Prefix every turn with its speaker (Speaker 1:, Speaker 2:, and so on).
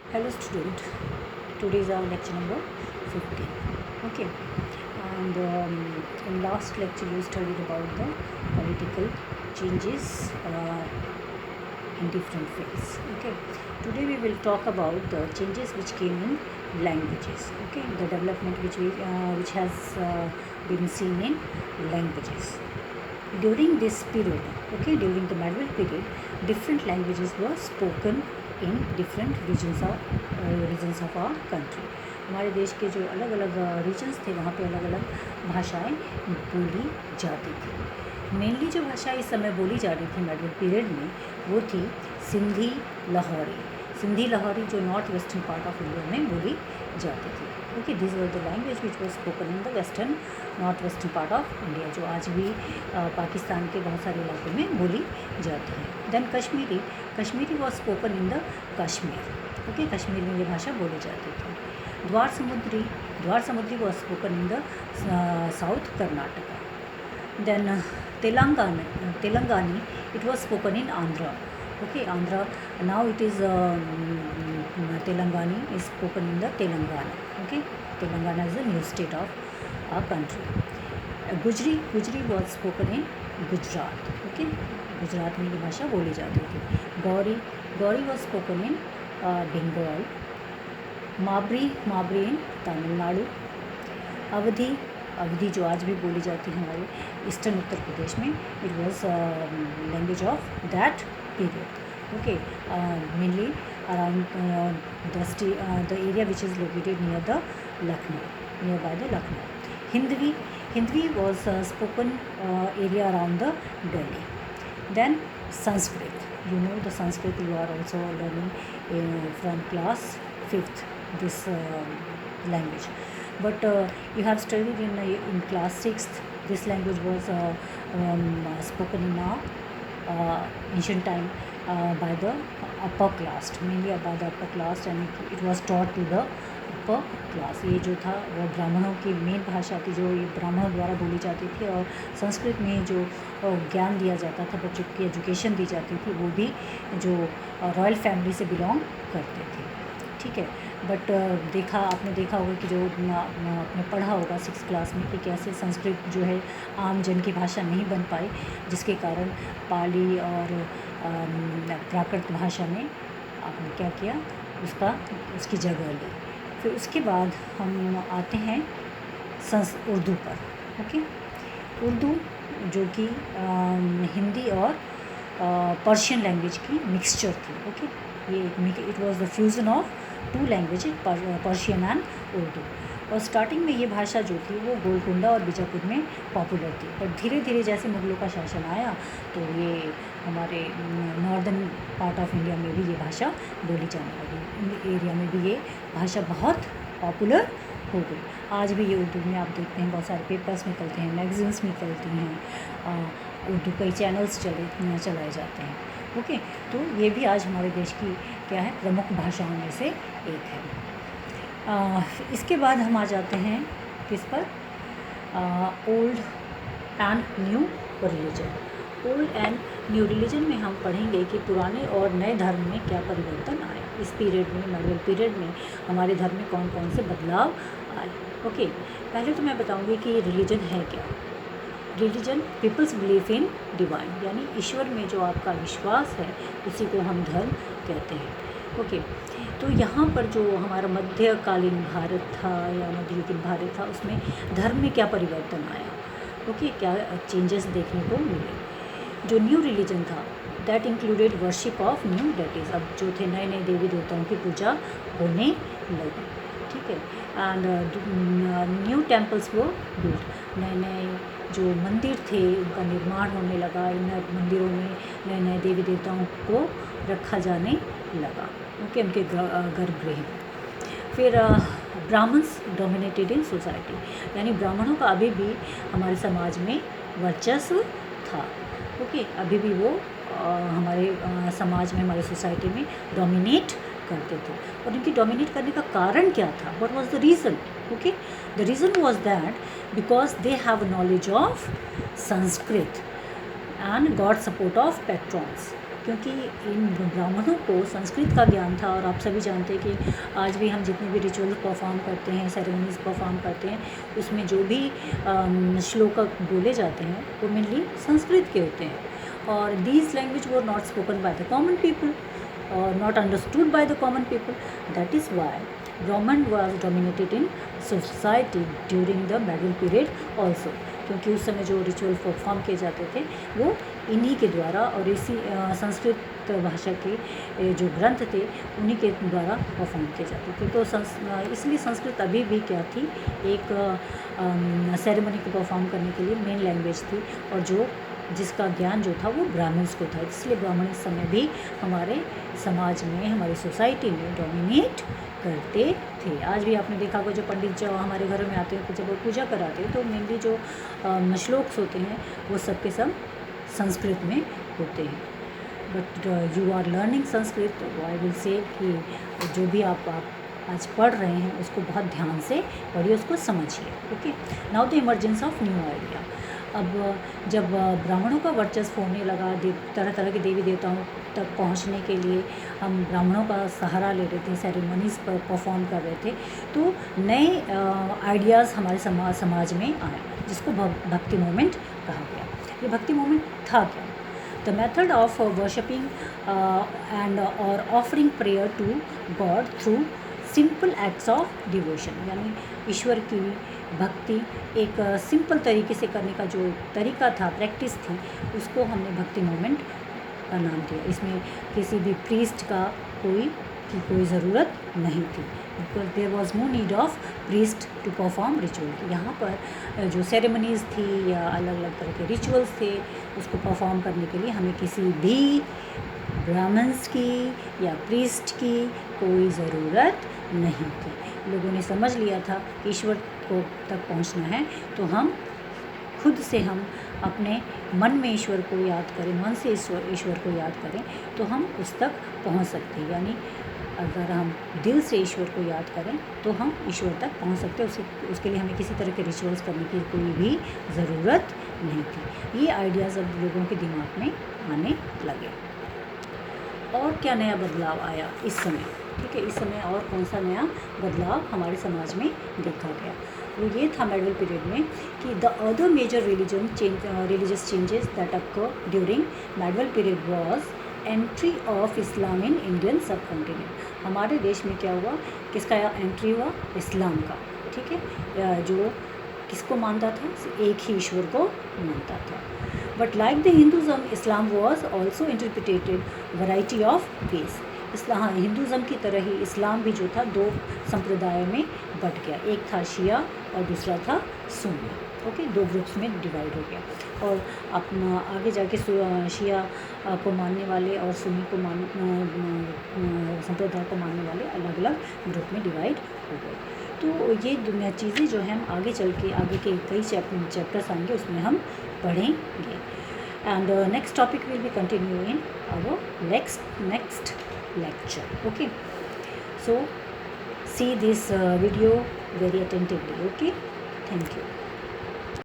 Speaker 1: Hello student, today is our lecture number 15. Okay, and in last lecture you studied about the political changes in different fields. Okay, today we will talk about the changes which came in languages. Okay, the development which has been seen in languages during this period. Okay, during the medieval period, different languages were spoken in different regions of our country. हमारे देश के जो अलग अलग regions थे वहाँ पे अलग अलग भाषाएं बोली जाती थी. मेनली जो भाषा इस समय बोली जा रही थी मेडीवल पीरियड में वो थी सिंधी लाहौरी. सिंधी लाहौरी जो north western part of India में बोली जाती थी. Okay, this was the language which was spoken in the western north western part of India, जो आज भी पाकिस्तान के बहुत सारे इलाकों में बोली जाती है. Then Kashmiri. Kashmiri was spoken in the Kashmir. Okay, Kashmir में ये भाषा बोली जाती थी. द्वार Samudri. Dwar Samudri was spoken in the south Karnataka. Then तेलंगानी. It was spoken in Andhra. Okay, Andhra, now it is Telangani is spoken in the Telangana. Okay, Telangana is a new state of our country. Gujri was spoken in Gujarat. Okay, Gujarat में ये भाषा बोली जाती थी. Gauri was spoken in Bengal. माबरी in Tamil Nadu. अवधी जो आज भी बोली जाती है हमारे ईस्टर्न उत्तर प्रदेश में, it was language of that period. Okay, mainly around the area which is located nearby the Lucknow. Hindvi was spoken area around the Delhi. Then Sanskrit. You know the Sanskrit you are also learning from class 5th this language. But you have studied in class 6th. This language was spoken in ancient time by the upper caste, mainly by the upper caste, and it was taught to the upper class. ये जो था वो ब्राह्मणों की main भाषा थी, जो ये ब्राह्मणों द्वारा बोली जाती थी. और संस्कृत में जो ज्ञान दिया जाता था, बच्चों की एजुकेशन दी जाती थी, वो भी जो रॉयल फैमिली से बिलोंग करते थे. ठीक है, बट आपने देखा होगा कि जो आपने पढ़ा होगा 6th क्लास में कि कैसे संस्कृत जो है आम जन की भाषा नहीं बन पाई, जिसके कारण पाली और प्राकृत भाषा में आपने क्या किया, उसकी जगह ली. फिर उसके बाद हम आते हैं उर्दू पर. ओके, उर्दू जो कि हिंदी और पर्शियन लैंग्वेज की मिक्सचर थी. ओके, ये it was the fusion of 2 language, Persian and Urdu. और स्टार्टिंग में ये भाषा जो थी वो गोलकुंडा और बीजापुर में पॉपुलर थी, पर धीरे धीरे जैसे मुग़लों का शासन आया तो ये हमारे नॉर्दर्न पार्ट ऑफ इंडिया में भी ये भाषा बोली जाने लगी. एरिया में भी ये भाषा बहुत पॉपुलर हो गई. आज भी ये उर्दू में आप देखते हैं बहुत सारे पेपर्स निकलते हैं, मैगजीन्स निकलती हैं, उर्दू कई चैनल्स चलाए जाते हैं. ओके, तो ये भी आज हमारे देश की क्या है, प्रमुख भाषाओं में से एक है. इसके बाद हम आ जाते हैं किस पर, old and new religion. Old and new religion में हम पढ़ेंगे कि पुराने और नए धर्म में क्या परिवर्तन आया. इस पीरियड में, मेडीवल पीरियड में हमारे धर्म में कौन कौन से बदलाव आए. ओके, पहले तो मैं बताऊंगी कि रिलीजन है क्या. Religion peoples belief in divine, यानी ईश्वर में जो आपका विश्वास है उसी को हम धर्म कहते हैं. ओके, तो यहाँ पर जो हमारा मध्यकालीन भारत था या मध्ययुगीन भारत था, उसमें धर्म में क्या परिवर्तन आया. ओके, क्या चेंजेस देखने को मिले. जो न्यू रिलीजन था that included worship of new deities. अब जो थे नए नए देवी देवताओं की पूजा होने लगी. ठीक है, एंड न्यू टेम्पल्स वो बिल्ट. नए नए जो मंदिर थे उनका निर्माण होने लगा. इन मंदिरों में नए नए देवी देवताओं को रखा जाने लगा. ओके, उनके गर्भगृह. फिर ब्राह्मण्स डोमिनेटेड इन सोसाइटी, यानी ब्राह्मणों का अभी भी हमारे समाज में वर्चस्व था. ओके, अभी भी वो हमारे समाज में, हमारे सोसाइटी में डोमिनेट करते थे. और इनकी डोमिनेट करने का कारण क्या था, what was the reason. Okay, the reason was that because they have knowledge of Sanskrit and good support of patrons. क्योंकि इन ब्राह्मणों को संस्कृत का ज्ञान था। और आप सभी जानते हैं कि आज भी हम जितने भी रिचुअल्स परफॉर्म करते हैं, सेरेमनीज परफॉर्म करते हैं, उसमें जो भी श्लोक बोले जाते हैं वो मेनली संस्कृत के होते हैं। और these language were not spoken by the common people or not understood by the common people. That is why Brahman was dominated in society during the medieval period also. क्योंकि उस समय जो रिचुअल परफॉर्म किए जाते थे वो इन्हीं के द्वारा और इसी संस्कृत भाषा के जो ग्रंथ थे उन्हीं के द्वारा परफॉर्म किए जाते थे। तो इसलिए संस्कृत अभी भी क्या थी, एक सेरेमनी को परफॉर्म करने के लिए मेन लैंग्वेज थी, और जो जिसका ज्ञान जो था वो ब्राह्मण्स को था। इसलिए ब्राह्मण इस समय भी हमारे समाज में, हमारी सोसाइटी में डोमिनेट करते थे। आज भी आपने देखा होगा जो पंडित जो हमारे घरों में आते हैं, जब वो पूजा कराते हैं तो मेनली जो श्लोक्स होते हैं वो सब के सब संस्कृत में होते हैं। But you are learning Sanskrit, I will say कि जो भी आप आज पढ़ रहे हैं उसको बहुत ध्यान से पढ़िए, उसको समझिए। Okay, now the emergence of new idea. अब जब ब्राह्मणों का वर्चस्व होने लगा, तरह तरह के देवी देवताओं तक पहुंचने के लिए हम ब्राह्मणों का सहारा ले रहे थे, सेरेमनीज पर परफॉर्म कर रहे थे, तो नए आइडियाज़ हमारे समाज में आए, जिसको भक्ति मूवमेंट कहा गया। ये भक्ति मूवमेंट था क्या? The method of worshipping and और offering prayer to god through simple acts of devotion, यानी ईश्वर की भक्ति एक सिंपल तरीके से करने का जो तरीका था, प्रैक्टिस थी, उसको हमने भक्ति मूवमेंट का नाम दिया। इसमें किसी भी प्रीस्ट का कोई ज़रूरत नहीं थी, because there was no need of priest to perform ritual. यहाँ पर जो सेरेमनीज़ थी या अलग अलग तरह के रिचुअल्स थे, उसको परफॉर्म करने के लिए हमें किसी भी ब्राह्मण्स की या प्रीस्ट की कोई ज़रूरत नहीं थी। लोगों ने समझ लिया था कि ईश्वर को तक पहुंचना है तो हम खुद से हम अपने मन में ईश्वर को याद करें, मन से ईश्वर को याद करें तो हम उस तक पहुंच सकते हैं। यानी अगर हम दिल से ईश्वर को याद करें तो हम ईश्वर तक पहुंच सकते हैं। उसके लिए हमें किसी तरह के रिचुअल्स करने की कोई भी ज़रूरत नहीं थी। ये आइडियाज़ अब लोगों के दिमाग में आने लगे। और क्या नया बदलाव आया इस समय? ठीक है, इस समय और कौन सा नया बदलाव हमारे समाज में देखा गया? वो ये था मेडिवल पीरियड में कि the other major religious changes that occur during medieval period was entry of Islam in Indian subcontinent. हमारे देश में क्या हुआ, किसका एंट्री हुआ? इस्लाम का। ठीक है, जो किसको मानता था? एक ही ईश्वर को मानता था। But like the Hinduism, Islam was also interpreted variety of ways. हाँ, हिंदुज़म की तरह ही इस्लाम भी जो था दो संप्रदायों में बट गया। एक था शिया और दूसरा था सुन्नी। ओके, दो ग्रुप्स में डिवाइड हो गया, और अपना आगे जाके शिया को मानने वाले और सुन्नी को संप्रदाय को मानने वाले अलग अलग ग्रुप में डिवाइड हो गए। तो ये चीज़ें जो हैं हम आगे चल के आगे के कई चैप्टर्स आएंगे उसमें हम पढ़ेंगे। And next topic will be continue in our next lecture. Okay, so see this video very attentively. Okay, thank you.